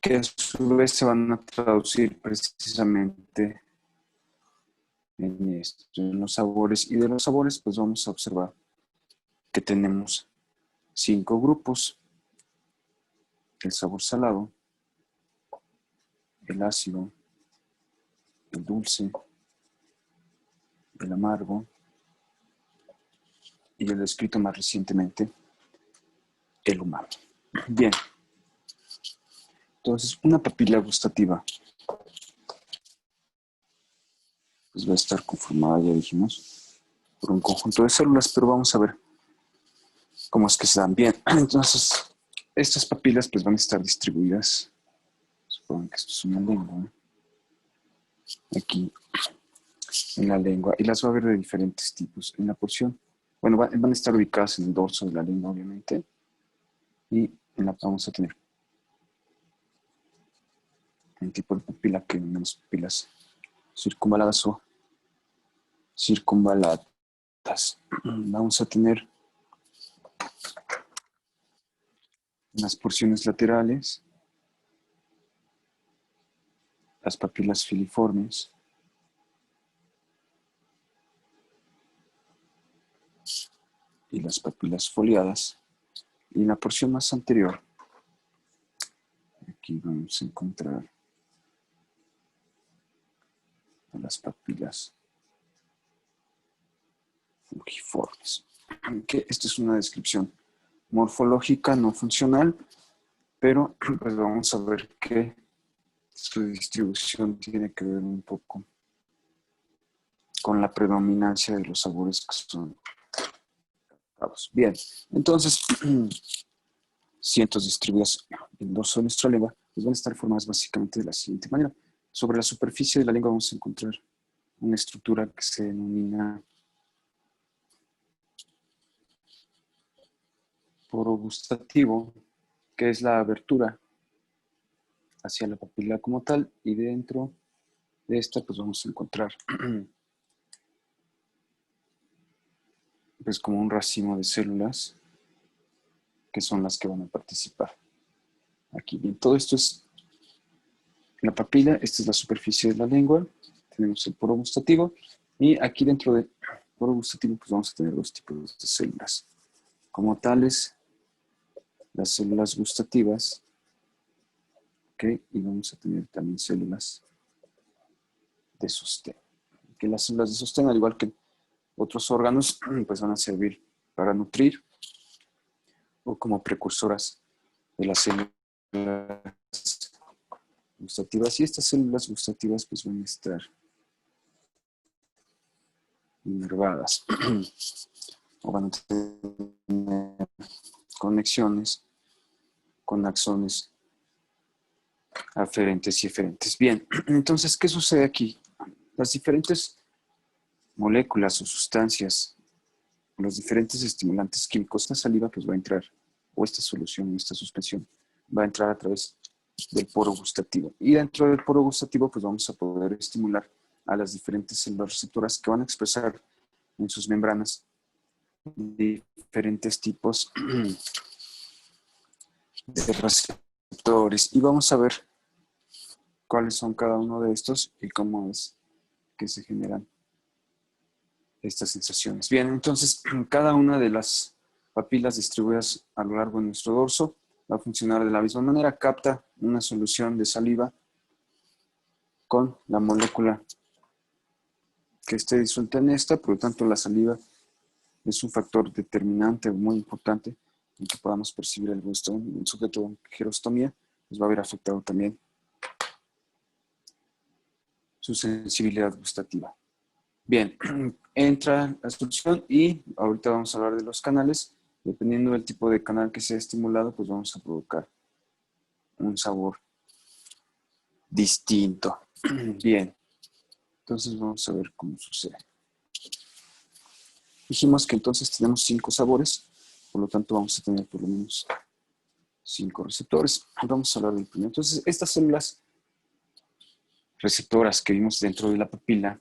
que a su vez se van a traducir precisamente en esto, en los sabores. Y de los sabores, pues vamos a observar que tenemos 5 grupos: el sabor salado, el ácido, el dulce, el amargo y el descrito más recientemente, el umami. Bien, entonces una papila gustativa pues va a estar conformada, ya dijimos, por un conjunto de células, pero vamos a ver cómo es que se dan. Bien, entonces estas papilas pues van a estar distribuidas, supongo que esto es una lengua, aquí en la lengua, y las va a ver de diferentes tipos en la porción. Bueno, van a estar ubicadas en el dorso de la lengua, obviamente, y en la vamos a tener un tipo de papila que denominamos papilas circunvaladas o circunvaladas. Vamos a tener unas porciones laterales, las papilas filiformes, y las papilas foliadas. Y en la porción más anterior, aquí vamos a encontrar las papilas fujiformes. Aunque esta es una descripción morfológica, no funcional, pero pues vamos a ver que su distribución tiene que ver un poco con la predominancia de los sabores que son captados. Bien, entonces, cientos distribuidas en el dorso de nuestra lengua, pues van a estar formadas básicamente de la siguiente manera. Sobre la superficie de la lengua vamos a encontrar una estructura que se denomina poro gustativo, que es la abertura hacia la papila como tal, y dentro de esta pues vamos a encontrar pues como un racimo de células que son las que van a participar aquí. Bien, todo esto es la papila, esta es la superficie de la lengua, tenemos el poro gustativo, y aquí dentro del poro gustativo pues vamos a tener dos tipos de células. Como tales, las células gustativas, ¿okay? Y vamos a tener también células de sostén. Que las células de sostén, al igual que otros órganos, pues van a servir para nutrir o como precursoras de las células gustativas. Y estas células gustativas pues van a estar inervadas o van a tener conexiones con axones aferentes y eferentes. Bien, entonces, ¿qué sucede aquí? Las diferentes moléculas o sustancias, los diferentes estimulantes químicos, esta saliva pues va a entrar, o esta solución, esta suspensión, va a entrar a través del poro gustativo. Y dentro del poro gustativo pues vamos a poder estimular a las diferentes células receptoras que van a expresar en sus membranas diferentes tipos de receptores. Y vamos a ver cuáles son cada uno de estos y cómo es que se generan estas sensaciones. Bien, entonces cada una de las papilas distribuidas a lo largo de nuestro dorso va a funcionar de la misma manera. Capta una solución de saliva con la molécula que esté disuelta en esta, por lo tanto la saliva es un factor determinante muy importante en que podamos percibir el gusto. Un sujeto con gerostomía pues va a haber afectado también su sensibilidad gustativa. Bien, entra la solución y ahorita vamos a hablar de los canales. Dependiendo del tipo de canal que sea estimulado, pues vamos a provocar un sabor distinto. Bien, entonces vamos a ver cómo sucede. Dijimos que entonces tenemos 5 sabores, por lo tanto vamos a tener por lo menos 5 receptores. Vamos a hablar del primero. Entonces, estas células receptoras que vimos dentro de la papila,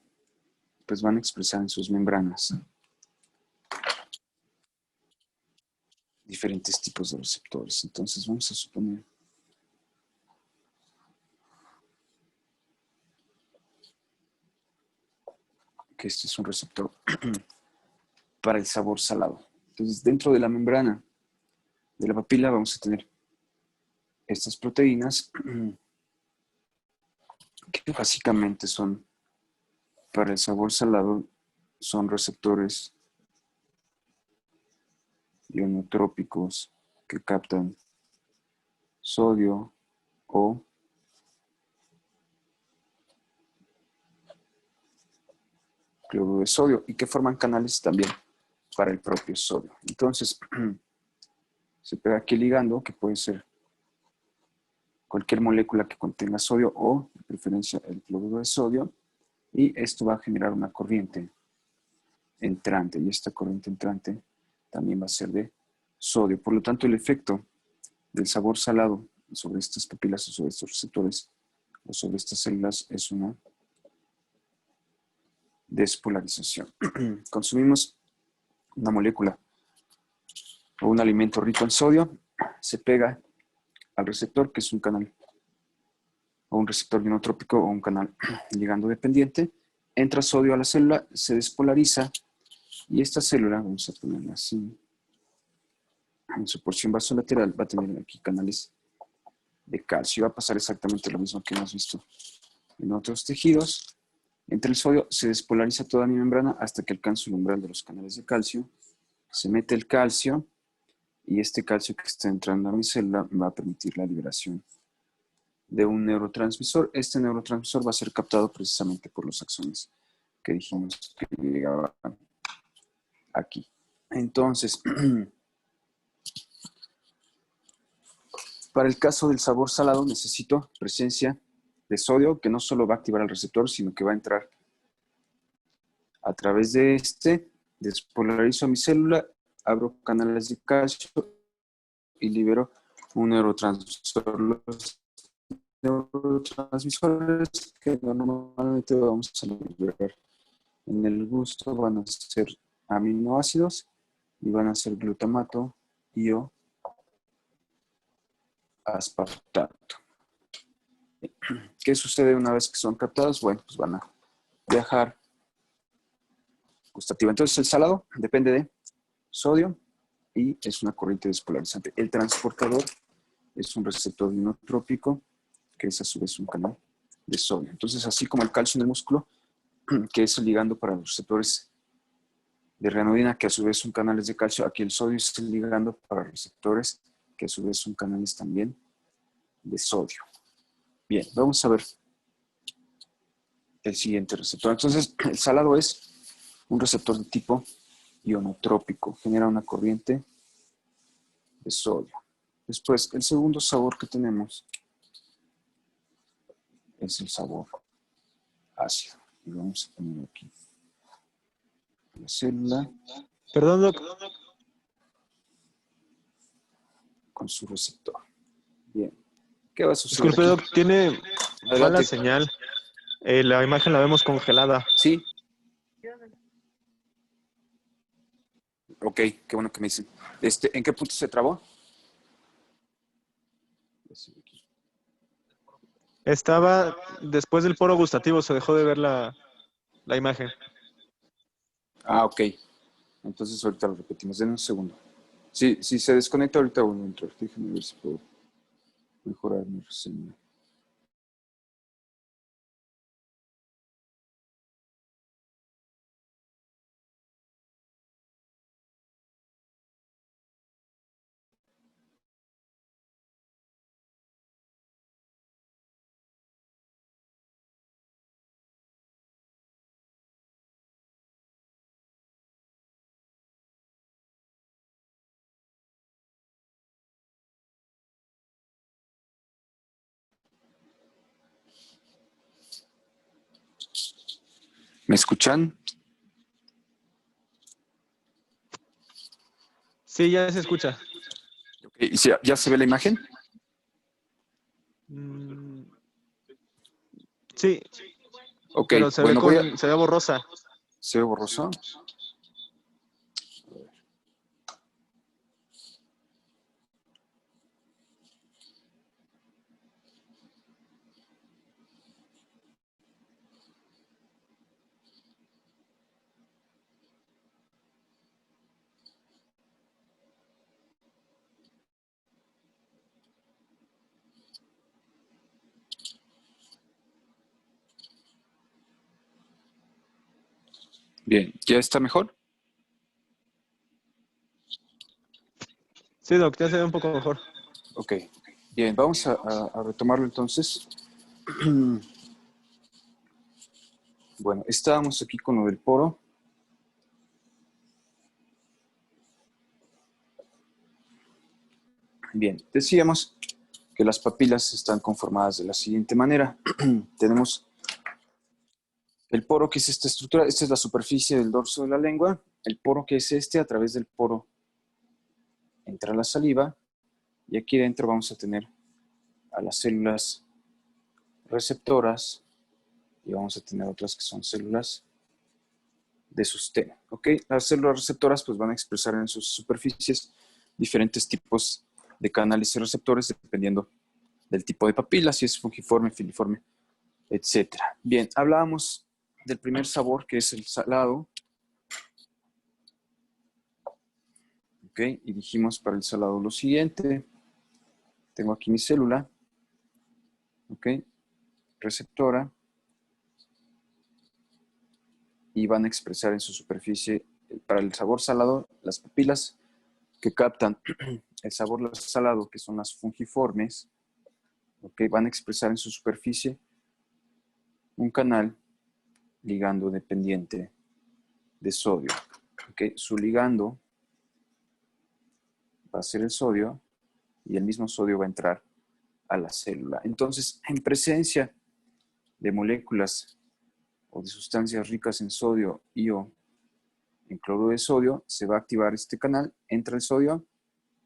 pues van a expresar en sus membranas diferentes tipos de receptores. Entonces vamos a suponer que este es un receptor para el sabor salado. Entonces, dentro de la membrana de la papila vamos a tener estas proteínas que básicamente son para el sabor salado, son receptores ionotrópicos que captan sodio o cloruro de sodio y que forman canales también para el propio sodio. Entonces, se pega aquí el ligando, que puede ser cualquier molécula que contenga sodio o, de preferencia, el cloruro de sodio, y esto va a generar una corriente entrante, y esta corriente entrante también va a ser de sodio. Por lo tanto, el efecto del sabor salado sobre estas papilas o sobre estos receptores o sobre estas células es una despolarización. Consumimos una molécula o un alimento rico en sodio, se pega al receptor, que es un canal o un receptor ionotrópico o un canal ligando dependiente, entra sodio a la célula, se despolariza y esta célula, vamos a ponerla así, en su porción vasolateral va a tener aquí canales de calcio. Va a pasar exactamente lo mismo que hemos visto en otros tejidos. Entre el sodio se despolariza toda mi membrana hasta que alcanza el umbral de los canales de calcio. Se mete el calcio y este calcio que está entrando a mi célula va a permitir la liberación de un neurotransmisor. Este neurotransmisor va a ser captado precisamente por los axones que dijimos que llegaban aquí. Entonces, para el caso del sabor salado necesito presencia de sodio, que no solo va a activar al receptor, sino que va a entrar a través de este, despolarizo mi célula, abro canales de calcio y libero un neurotransmisor. Los neurotransmisores que normalmente vamos a liberar en el gusto van a ser aminoácidos y van a ser glutamato y o aspartato. ¿Qué sucede una vez que son captados? Bueno, pues van a viajar gustativa. Entonces el salado depende de sodio y es una corriente despolarizante. El transportador es un receptor ionotrópico que es a su vez un canal de sodio. Entonces, así como el calcio en el músculo, que es el ligando para los receptores de ranolina, que a su vez son canales de calcio, aquí el sodio es el ligando para receptores que a su vez son canales también de sodio. Bien, vamos a ver el siguiente receptor. Entonces, el salado es un receptor de tipo ionotrópico, genera una corriente de sodio. Después, el segundo sabor que tenemos es el sabor ácido. Y vamos a poner aquí la célula Perdón, Doc. con su receptor. Bien, ¿qué va a suceder Disculpe, aquí? Doc, tiene mala Adelante. señal. La imagen la vemos congelada. Sí, ok, qué bueno que me dicen. ¿En qué punto se trabó? Estaba después del poro gustativo, se dejó de ver la imagen. Ah, ok. Entonces ahorita lo repetimos. Den un segundo. Sí, si se desconecta ahorita vuelvo a entrar. Déjenme ver si puedo mejorar mi reseña. ¿Me escuchan? Sí, ya se escucha. Okay. ¿Y ya se ve la imagen? Mm, sí, Ok, pero se ve bueno, se ve borrosa. ¿se ve borroso? Bien, ¿ya está mejor? Sí, Doc, ya se ve un poco mejor. Ok, bien, vamos a retomarlo entonces. Bueno, estábamos aquí con lo del poro. Bien, decíamos que las papilas están conformadas de la siguiente manera. Tenemos el poro, que es esta estructura, esta es la superficie del dorso de la lengua. El poro, que es este, a través del poro entra la saliva. Y aquí dentro vamos a tener a las células receptoras y vamos a tener otras que son células de sostén. ¿Ok? Las células receptoras pues van a expresar en sus superficies diferentes tipos de canales y receptores dependiendo del tipo de papila, si es fungiforme, filiforme, etc. Bien, hablábamos del primer sabor, que es el salado. ¿Ok? Y dijimos para el salado lo siguiente. Tengo aquí mi célula. ¿Ok? Receptora. Y van a expresar en su superficie, para el sabor salado, las papilas que captan el sabor salado, que son las fungiformes, ¿ok? Van a expresar en su superficie un canal ligando dependiente de sodio. ¿Ok? Su ligando va a ser el sodio y el mismo sodio va a entrar a la célula. Entonces, en presencia de moléculas o de sustancias ricas en sodio y o en cloruro de sodio, se va a activar este canal, entra el sodio,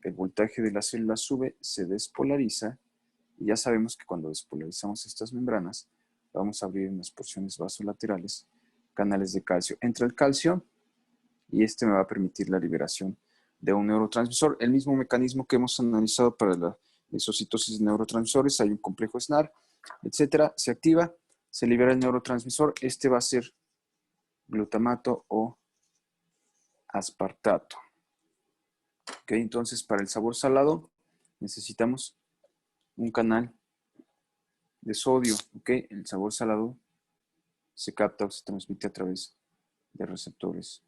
el voltaje de la célula sube, se despolariza, y ya sabemos que cuando despolarizamos estas membranas, vamos a abrir en las porciones vasolaterales canales de calcio. Entra el calcio y este me va a permitir la liberación de un neurotransmisor. El mismo mecanismo que hemos analizado para la exocitosis de neurotransmisores, hay un complejo SNAR, etcétera, se activa, se libera el neurotransmisor, este va a ser glutamato o aspartato. ¿Ok? Entonces, para el sabor salado necesitamos un canal de sodio. ¿Ok? El sabor salado se capta o se transmite a través de receptores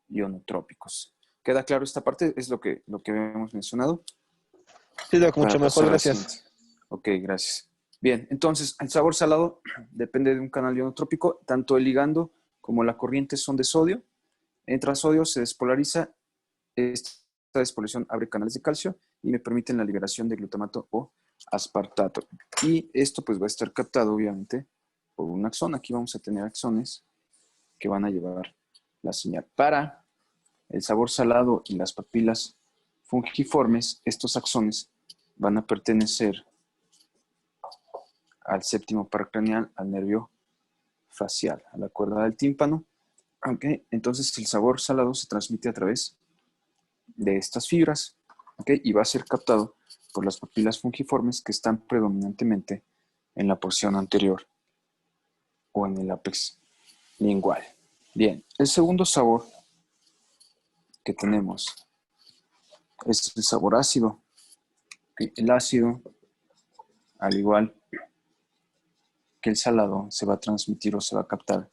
ionotrópicos. ¿Queda claro esta parte? Es lo que habíamos mencionado. Sí, Doc, Para mucho mejor, pasar a la gracias. siguiente. Ok, gracias. Bien, entonces, el sabor salado depende de un canal ionotrópico. Tanto el ligando como la corriente son de sodio. Entra sodio, se despolariza. Esta despolarización abre canales de calcio y me permiten la liberación de glutamato o aspartato. Y esto pues va a estar captado, obviamente, por un axón. Aquí vamos a tener axones que van a llevar la señal. Para el sabor salado y las papilas fungiformes, estos axones van a pertenecer al séptimo paracraneal, al nervio facial, a la cuerda del tímpano. Okay. Entonces el sabor salado se transmite a través de estas fibras, okay, y va a ser captado por las papilas fungiformes que están predominantemente en la porción anterior o en el ápex lingual. Bien, el segundo sabor que tenemos es el sabor ácido. Okay. El ácido, al igual que el salado, se va a transmitir o se va a captar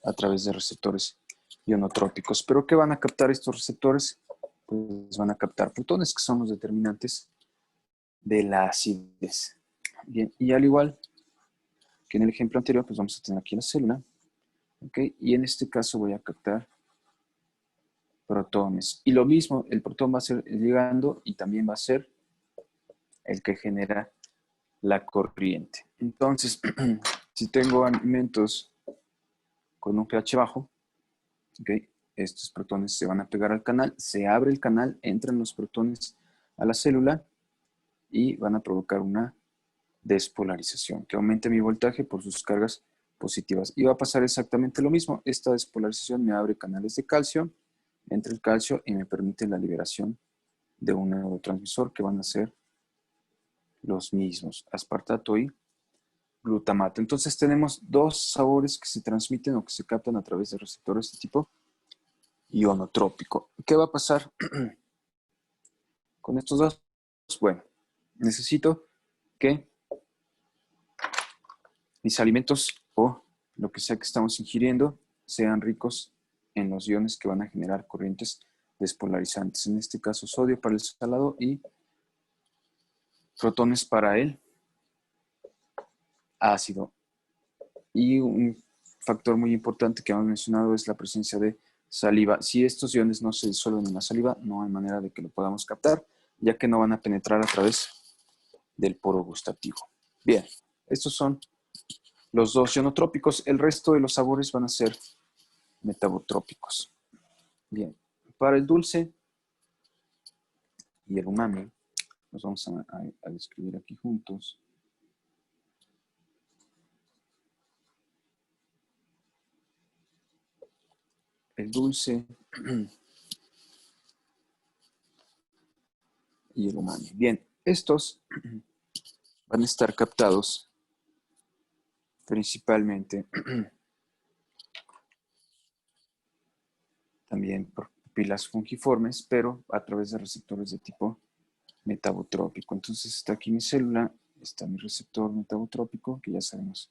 a través de receptores ionotrópicos. ¿Pero qué van a captar estos receptores? Pues van a captar protones, que son los determinantes de la acidez. Bien, y al igual que en el ejemplo anterior, pues vamos a tener aquí la célula, ¿ok? Y en este caso voy a captar protones. Y lo mismo, el protón va a ser el ligando y también va a ser el que genera la corriente. Entonces, si tengo alimentos con un pH bajo, ¿ok? Estos protones se van a pegar al canal, se abre el canal, entran los protones a la célula y van a provocar una despolarización, que aumente mi voltaje por sus cargas positivas. Y va a pasar exactamente lo mismo. Esta despolarización me abre canales de calcio, entra el calcio y me permite la liberación de un neurotransmisor que van a ser los mismos, aspartato y glutamato. Entonces tenemos dos sabores que se transmiten o que se captan a través de receptores de tipo ionotrópico. ¿Qué va a pasar con estos dos? Bueno, necesito que mis alimentos o lo que sea que estamos ingiriendo sean ricos en los iones que van a generar corrientes despolarizantes. En este caso, sodio para el salado y protones para el ácido. Y un factor muy importante que hemos mencionado es la presencia de saliva. Si estos iones no se disuelven en la saliva, no hay manera de que lo podamos captar, ya que no van a penetrar a través del poro gustativo. Bien, estos son los dos ionotrópicos. El resto de los sabores van a ser metabotrópicos. Bien, para el dulce y el umami, los vamos a describir aquí juntos. El dulce y el umami. Bien, estos van a estar captados principalmente también por pupilas fungiformes, pero a través de receptores de tipo metabotrópico. Entonces está aquí mi célula, está mi receptor metabotrópico, que ya sabemos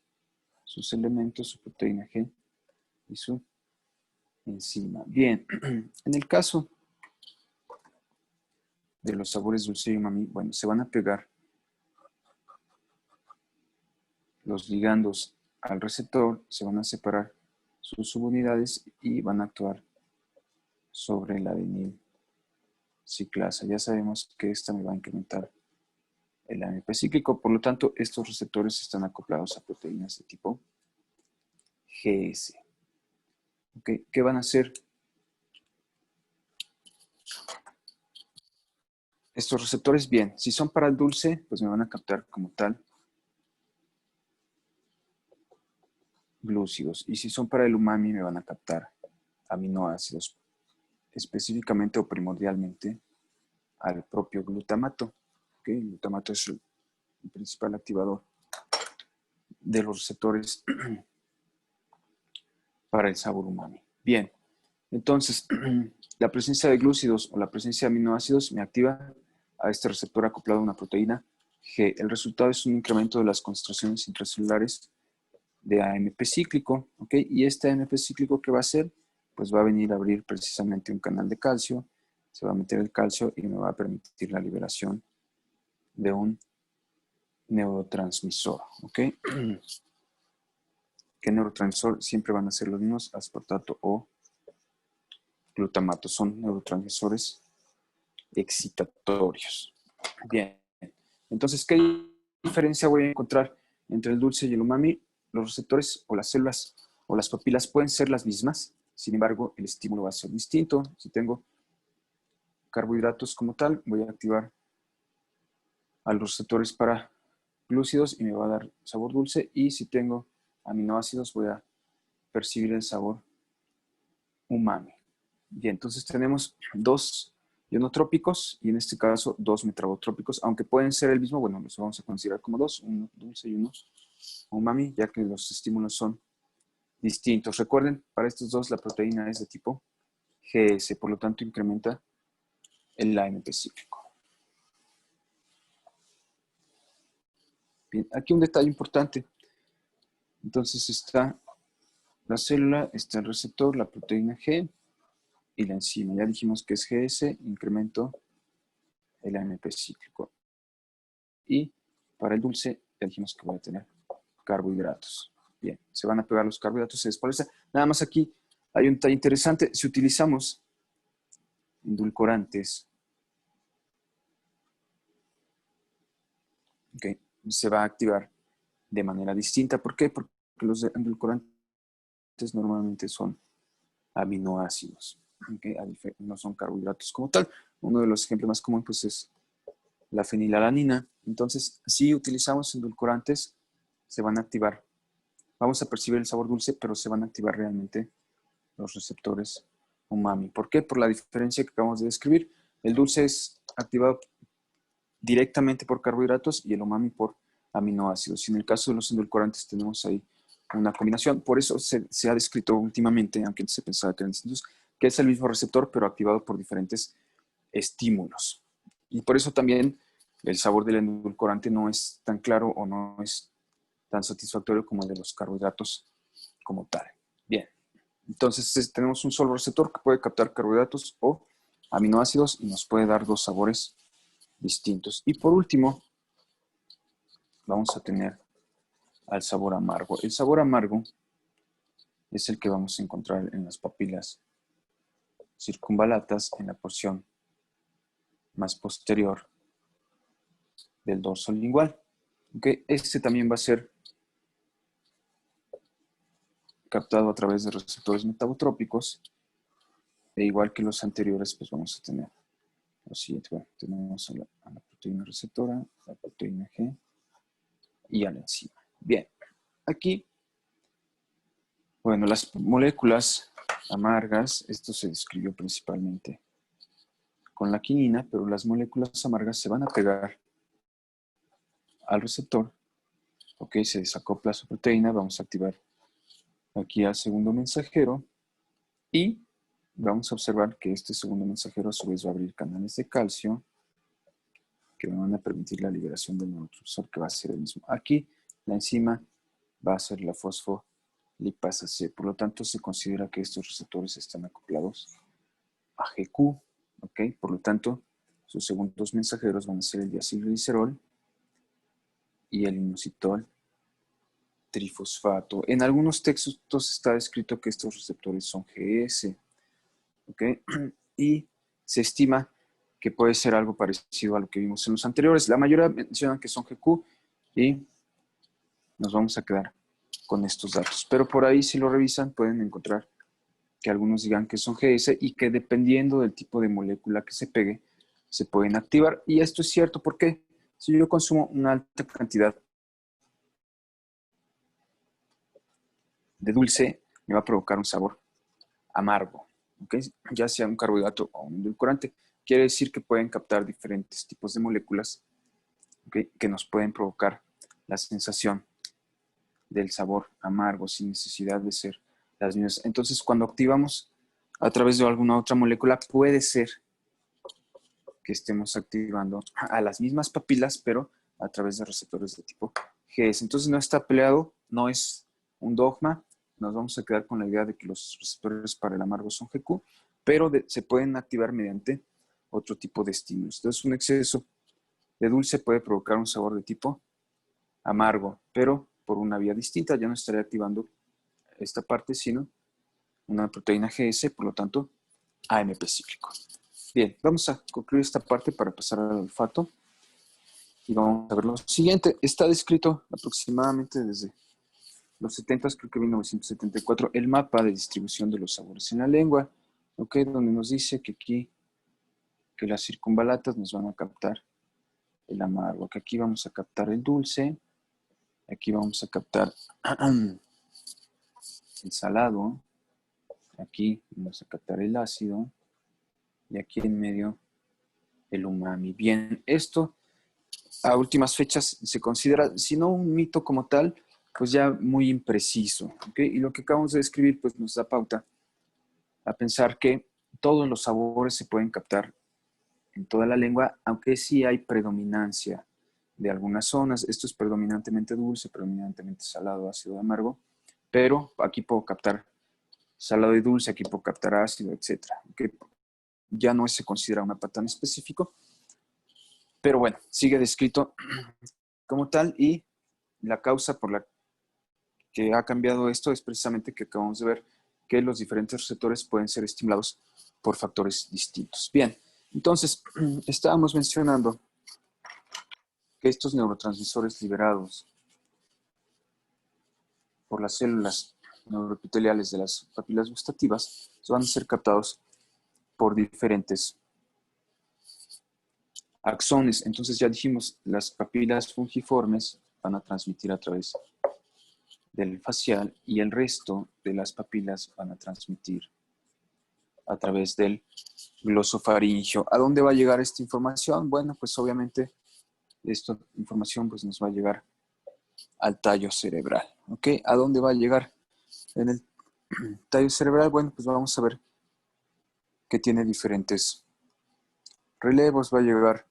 sus elementos, su proteína G y su enzima. Bien, en el caso de los sabores dulce y umami, bueno, se van a pegar los ligandos al receptor, se van a separar sus subunidades y van a actuar sobre la adenil ciclasa. Ya sabemos que esta me va a incrementar el AMP cíclico, por lo tanto, estos receptores están acoplados a proteínas de tipo GS. ¿Okay? ¿Qué van a hacer estos receptores? Bien, si son para el dulce, pues me van a captar como tal glúcidos. Y si son para el umami, me van a captar aminoácidos, específicamente o primordialmente al propio glutamato. ¿Okay? El glutamato es el principal activador de los receptores para el sabor umami. Bien, entonces, la presencia de glúcidos o la presencia de aminoácidos me activa a este receptor acoplado a una proteína G. El resultado es un incremento de las concentraciones intracelulares de AMP cíclico, ¿ok? Y este AMP cíclico, ¿qué va a hacer? Pues va a venir a abrir precisamente un canal de calcio, se va a meter el calcio y me va a permitir la liberación de un neurotransmisor, ¿ok? ¿Qué neurotransmisor? Siempre van a ser los mismos, aspartato o glutamato. Son neurotransmisores excitatorios. Bien. Entonces, ¿qué diferencia voy a encontrar entre el dulce y el umami? Los receptores o las células o las papilas pueden ser las mismas, sin embargo, el estímulo va a ser distinto. Si tengo carbohidratos como tal, voy a activar a los receptores para glúcidos y me va a dar sabor dulce. Y si tengo aminoácidos, voy a percibir el sabor umami. Bien, entonces tenemos dos ionotrópicos y en este caso dos metabotrópicos, aunque pueden ser el mismo, bueno, los vamos a considerar como dos, uno dulce y uno umami, ya que los estímulos son distintos. Recuerden, para estos dos la proteína es de tipo GS, por lo tanto incrementa el AMP cíclico. Bien, aquí un detalle importante. Entonces está la célula, está el receptor, la proteína G y la enzima. Ya dijimos que es GS, incremento el AMP cíclico. Y para el dulce, ya dijimos que voy a tener carbohidratos. Bien, se van a pegar los carbohidratos, se despolariza. Nada más aquí hay un detalle interesante. Si utilizamos endulcorantes, okay, se va a activar de manera distinta. ¿Por qué? Porque los endulcorantes normalmente son aminoácidos, okay, no son carbohidratos como tal. Uno de los ejemplos más comunes pues, es la fenilalanina. Entonces, si utilizamos endulcorantes, se van a activar. Vamos a percibir el sabor dulce, pero se van a activar realmente los receptores umami. ¿Por qué? Por la diferencia que acabamos de describir. El dulce es activado directamente por carbohidratos y el umami por aminoácidos. Y en el caso de los endulcorantes tenemos ahí una combinación. Por eso se ha descrito últimamente, aunque antes se pensaba que eran distintos, que es el mismo receptor, pero activado por diferentes estímulos. Y por eso también el sabor del endulcorante no es tan claro o no es tan satisfactorio como el de los carbohidratos como tal. Bien, Entonces tenemos un solo receptor que puede captar carbohidratos o aminoácidos y nos puede dar dos sabores distintos. Y por último, vamos a tener al sabor amargo. El sabor amargo es el que vamos a encontrar en las papilas circunvalatas en la porción más posterior del dorso lingual. Okay. Este también va a ser captado a través de receptores metabotrópicos e igual que los anteriores, pues vamos a tener lo siguiente. Bueno, tenemos a la proteína receptora, la proteína G y a la enzima. Bien, aquí, bueno, las moléculas amargas, esto se describió principalmente con la quinina, pero las moléculas amargas se van a pegar al receptor. Ok, se desacopla su proteína, vamos a activar aquí al segundo mensajero y vamos a observar que este segundo mensajero a su vez va a abrir canales de calcio que me van a permitir la liberación del neurotransmisor que va a ser el mismo. Aquí la enzima va a ser la fosfolipasa C, por lo tanto se considera que estos receptores están acoplados a GQ, ¿ok? Por lo tanto, sus segundos mensajeros van a ser el diacilglicerol y el inositol trifosfato. En algunos textos está escrito que estos receptores son GS, ¿ok? Y se estima que puede ser algo parecido a lo que vimos en los anteriores. La mayoría mencionan que son GQ y nos vamos a quedar con estos datos. Pero por ahí, si lo revisan, pueden encontrar que algunos digan que son GS y que dependiendo del tipo de molécula que se pegue, se pueden activar. Y esto es cierto porque si yo consumo una alta cantidad de dulce, me va a provocar un sabor amargo, ¿okay? Ya sea un carbohidrato o un edulcorante. Quiere decir que pueden captar diferentes tipos de moléculas, ¿okay?, que nos pueden provocar la sensación del sabor amargo sin necesidad de ser las mismas. Entonces, cuando activamos a través de alguna otra molécula, puede ser que estemos activando a las mismas papilas, pero a través de receptores de tipo GS. Entonces, no está peleado, no es un dogma. Nos vamos a quedar con la idea de que los receptores para el amargo son GQ, pero se pueden activar mediante otro tipo de estímulos. Entonces, un exceso de dulce puede provocar un sabor de tipo amargo, pero por una vía distinta. Ya no estaría activando esta parte, sino una proteína GS, por lo tanto, AMP cíclico. Bien, vamos a concluir esta parte para pasar al olfato. Y vamos a ver lo siguiente. Está descrito aproximadamente desde los 70, creo que 1974, el mapa de distribución de los sabores en la lengua, ¿ok? Donde nos dice que aquí, que las circunvalatas nos van a captar el amargo, que aquí vamos a captar el dulce, aquí vamos a captar el salado, aquí vamos a captar el ácido, y aquí en medio el umami. Bien, esto a últimas fechas se considera, si no un mito como tal, pues ya muy impreciso, ¿ok? Y lo que acabamos de describir pues nos da pauta a pensar que todos los sabores se pueden captar en toda la lengua, aunque sí hay predominancia de algunas zonas. Esto es predominantemente dulce, predominantemente salado, ácido, amargo, pero aquí puedo captar salado y dulce, aquí puedo captar ácido, etc. ¿Okay? Ya no se considera un mapa tan específico, pero bueno, sigue descrito como tal y la causa por la que ha cambiado esto es precisamente que acabamos de ver que los diferentes receptores pueden ser estimulados por factores distintos. Bien, entonces estábamos mencionando que estos neurotransmisores liberados por las células neuroepiteliales de las papilas gustativas van a ser captados por diferentes axones. Entonces ya dijimos, las papilas fungiformes van a transmitir a través del facial y el resto de las papilas van a transmitir a través del glosofaringio. ¿A dónde va a llegar esta información? Bueno, pues obviamente esta información pues nos va a llegar al tallo cerebral. ¿Ok? ¿A dónde va a llegar en el tallo cerebral? Bueno, pues vamos a ver que tiene diferentes relevos. Va a llegar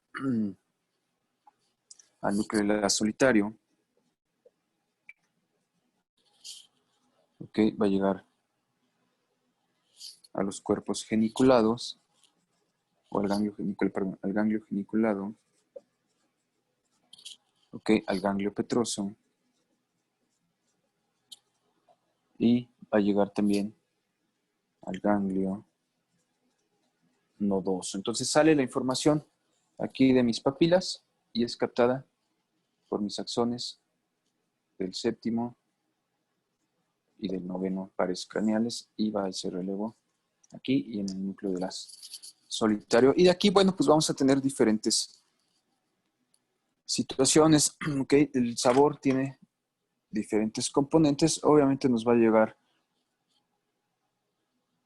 al núcleo solitario. ¿Ok? Va a llegar a los cuerpos geniculados, o al ganglio geniculado, perdón, al ganglio geniculado, ok, al ganglio petroso, y va a llegar también al ganglio nodoso. Entonces sale la información aquí de mis papilas y es captada por mis axones del séptimo y del noveno pares craneales y va a ese relevo aquí y en el núcleo de las solitario. Y de aquí, bueno, pues vamos a tener diferentes situaciones. ¿Ok? El sabor tiene diferentes componentes. Obviamente nos va a llegar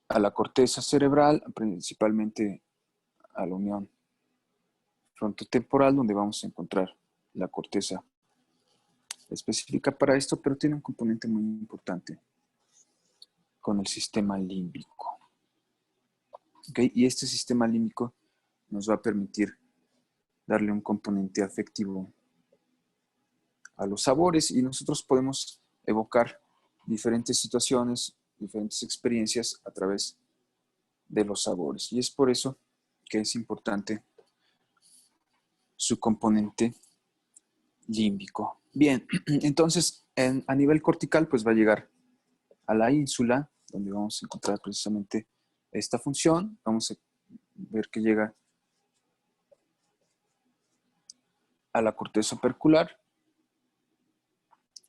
a la corteza cerebral, principalmente a la unión frontotemporal, donde vamos a encontrar la corteza específica para esto, pero tiene un componente muy importante con el sistema límbico. ¿Okay? Y este sistema límbico nos va a permitir darle un componente afectivo a los sabores y nosotros podemos evocar diferentes situaciones, diferentes experiencias a través de los sabores. Y es por eso que es importante su componente límbico. Bien, entonces a nivel cortical pues va a llegar a la ínsula, donde vamos a encontrar precisamente esta función. Vamos a ver que llega a la corteza opercular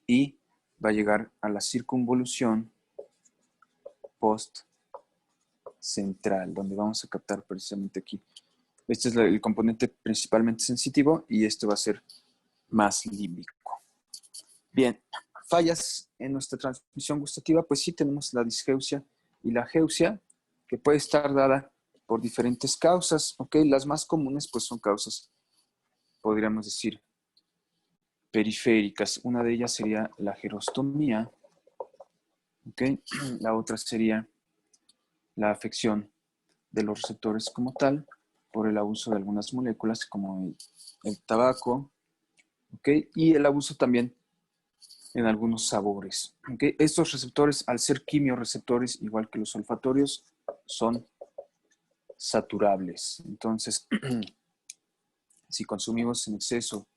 y va a llegar a la circunvolución post central, donde vamos a captar precisamente aquí. Este es el componente principalmente sensitivo y este va a ser más límbico. Bien, fallas en nuestra transmisión gustativa, pues sí tenemos la disgeusia y la geusia, que puede estar dada por diferentes causas, ¿ok? Las más comunes pues son causas, podríamos decir, periféricas. Una de ellas sería la gerostomía, ¿ok? La otra sería la afección de los receptores como tal, por el abuso de algunas moléculas como el tabaco, ¿ok? Y el abuso también en algunos sabores, ¿ok? Estos receptores, al ser quimioreceptores, igual que los olfatorios, son saturables. Entonces, si consumimos en exceso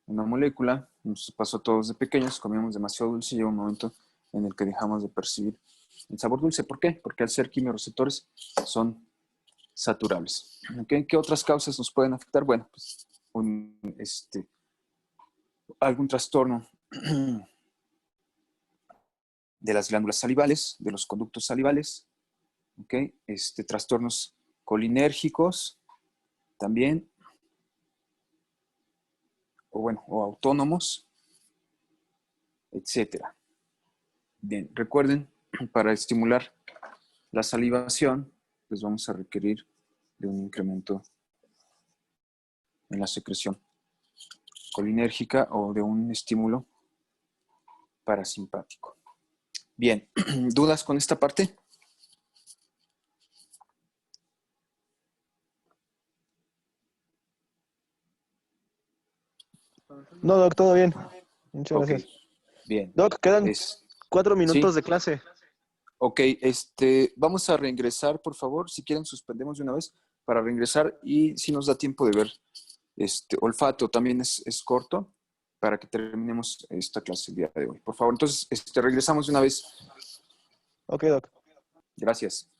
una molécula, nos pasó a todos de pequeños, comíamos demasiado dulce y llega un momento en el que dejamos de percibir el sabor dulce. ¿Por qué? Porque al ser quimioreceptores son saturables. ¿Okay? ¿Qué otras causas nos pueden afectar? Bueno, pues algún trastorno de las glándulas salivales, de los conductos salivales, ¿okay? Trastornos colinérgicos también, o autónomos, etcétera. Bien, recuerden, para estimular la salivación, pues vamos a requerir de un incremento en la secreción colinérgica o de un estímulo parasimpático. Bien, ¿dudas con esta parte? No, Doc, todo bien. Muchas Ok, gracias. bien. Doc, quedan Es, 4 minutos ¿sí? de clase. Ok, vamos a reingresar, por favor. Si quieren, suspendemos de una vez para reingresar y si nos da tiempo de ver olfato, también es corto para que terminemos esta clase el día de hoy. Por favor, entonces regresamos de una vez. Ok, Doc. Gracias.